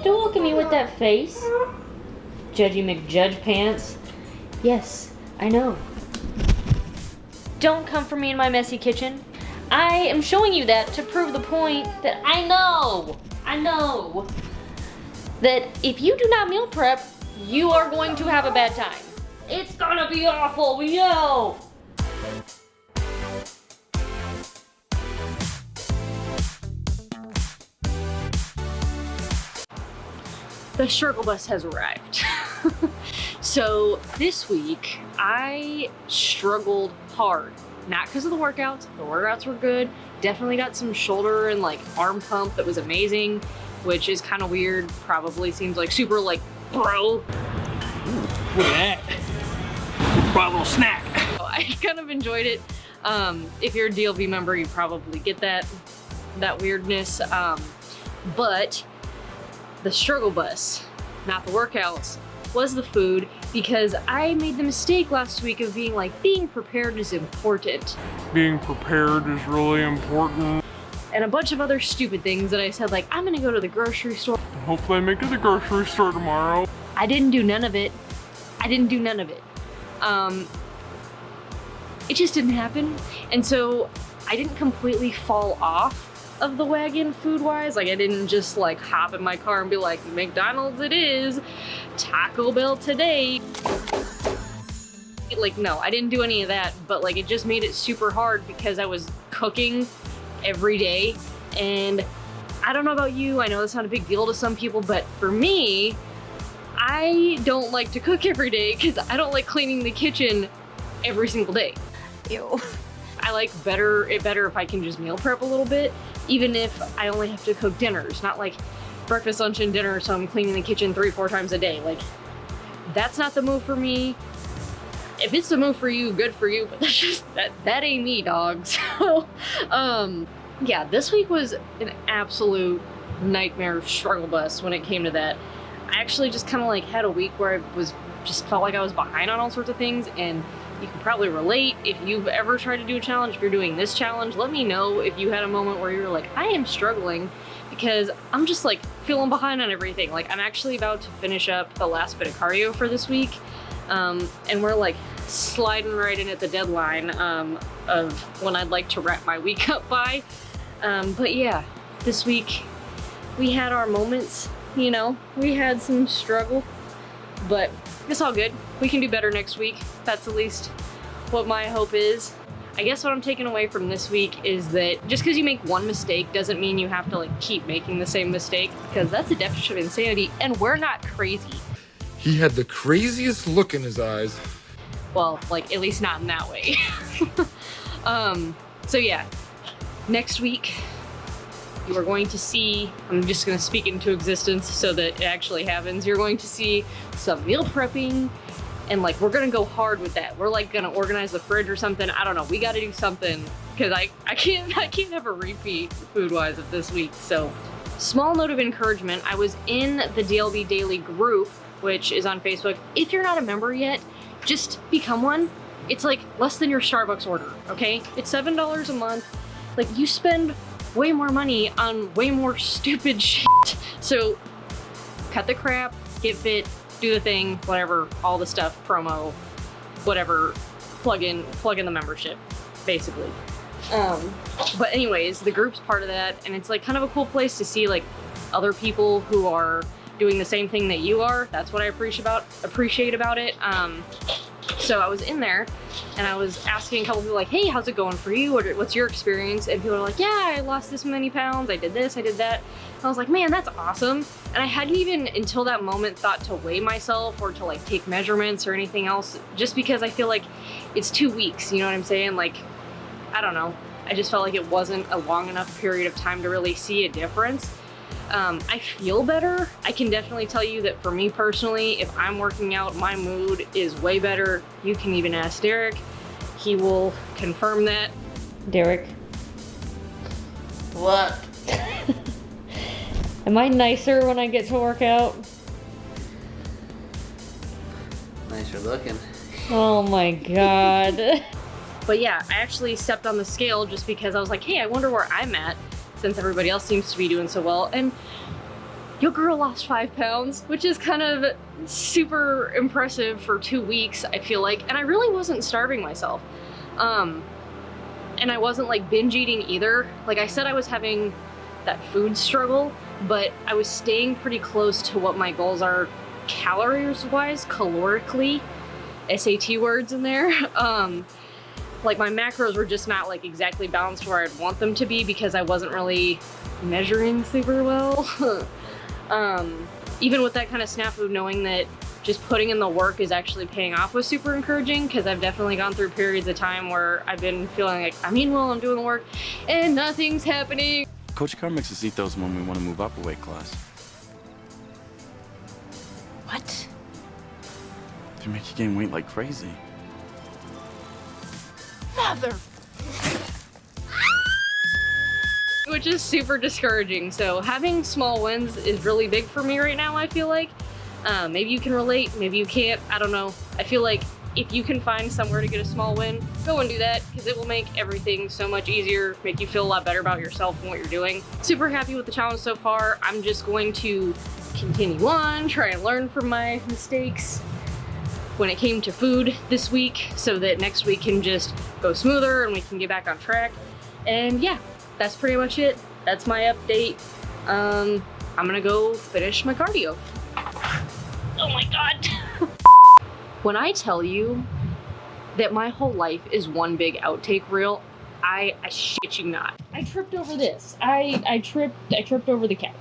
Don't look at me with that face. Judgy McJudge pants. Yes, I know. Don't come for me in my messy kitchen. I am showing you that to prove the point that I know that if you do not meal prep, you are going to have a bad time. It's gonna be awful, we know. The struggle bus has arrived. So this week I struggled hard. Not because of the workouts. The workouts were good. Definitely got some shoulder and like arm pump that was amazing, which is kind of weird. Probably seems like super like bro. Look at that. Brought a little snack. I kind of enjoyed it. If you're a DLB member, you probably get that weirdness. But the struggle bus, not the workouts, was the food, because I made the mistake last week of being like, being prepared is important. Being prepared is really important. And a bunch of other stupid things that I said, like, I'm gonna go to the grocery store. Hopefully I make it to the grocery store tomorrow. I didn't do none of it. It just didn't happen. And so I didn't completely fall off of the wagon food-wise. Like, I didn't just like hop in my car and be like, McDonald's it is, Taco Bell today. Like, no, I didn't do any of that, but like it just made it super hard because I was cooking every day. And I don't know about you, I know that's not a big deal to some people, but for me, I don't like to cook every day because I don't like cleaning the kitchen every single day. Ew. I like it better if I can just meal prep a little bit, even if I only have to cook dinners, not like breakfast, lunch, and dinner, so I'm cleaning the kitchen 3-4 times a day. Like, that's not the move for me. If it's the move for you, good for you, but that's just, that ain't me, dog. So, yeah, this week was an absolute nightmare struggle bus when it came to that. I actually just kind of like had a week where just felt like I was behind on all sorts of things, and you can probably relate if you've ever tried to do a challenge. If you're doing this challenge, let me know if you had a moment where you're like, I am struggling because I'm just like feeling behind on everything. Like, I'm actually about to finish up the last bit of cardio for this week, and we're like sliding right in at the deadline of when I'd like to wrap my week up by. But yeah, this week we had our moments, you know, we had some struggle, but it's all good. We can do better next week. That's at least what my hope is. I guess what I'm taking away from this week is that just because you make one mistake doesn't mean you have to like keep making the same mistake, because that's a definition of insanity, and we're not crazy. He had the craziest look in his eyes. Well, like, at least not in that way. So yeah, next week you are going to see, I'm just gonna speak it into existence so that it actually happens. You're going to see some meal prepping, and like, we're gonna go hard with that. We're like gonna organize the fridge or something. I don't know, we gotta do something, because I can't have a repeat food-wise of this week. So, small note of encouragement, I was in the DLB Daily group, which is on Facebook. If you're not a member yet, just become one. It's like less than your Starbucks order, okay? It's $7 a month. Like, you spend way more money on way more stupid shit. So cut the crap, get fit, do the thing, whatever, all the stuff, promo, whatever, plug in the membership, basically. But anyways, the group's part of that, and it's like kind of a cool place to see like other people who are doing the same thing that you are. That's what I appreciate about it. So I was in there and I was asking a couple people like, hey, how's it going for you? What's your experience? And people are like, yeah, I lost this many pounds. I did this, I did that. And I was like, man, that's awesome. And I hadn't even until that moment thought to weigh myself or to like take measurements or anything else, just because I feel like it's 2 weeks, you know what I'm saying? Like, I don't know. I just felt like it wasn't a long enough period of time to really see a difference. I feel better. I can definitely tell you that for me personally, if I'm working out, my mood is way better. You can even ask Derek. He will confirm that. Derek. What? Am I nicer when I get to work out? Nicer looking. Oh my god. But yeah, I actually stepped on the scale just because I was like, hey, I wonder where I'm at, since everybody else seems to be doing so well. And your girl lost 5 pounds, which is kind of super impressive for 2 weeks, I feel like. And I really wasn't starving myself. And I wasn't like binge eating either. Like I said, I was having that food struggle, but I was staying pretty close to what my goals are calories-wise, calorically. SAT words in there. Like my macros were just not like exactly balanced where I'd want them to be because I wasn't really measuring super well. Even with that kind of snafu, knowing that just putting in the work is actually paying off was super encouraging, because I've definitely gone through periods of time where I've been feeling like, I mean, well, I'm doing the work and nothing's happening. Coach Carr makes us eat those when we want to move up a weight class. What? They make you gain weight like crazy. Mother. Which is super discouraging. So having small wins is really big for me right now, I feel like. Maybe you can relate, maybe you can't, I don't know. I feel like if you can find somewhere to get a small win, go and do that, because it will make everything so much easier, make you feel a lot better about yourself and what you're doing. Super happy with the challenge so far. I'm just going to continue on, try and learn from my mistakes when it came to food this week, so that next week can just go smoother and we can get back on track. And yeah, that's pretty much it. That's my update. I'm gonna go finish my cardio. Oh my God. When I tell you that my whole life is one big outtake reel, I shit you not. I tripped over this. I tripped over the couch.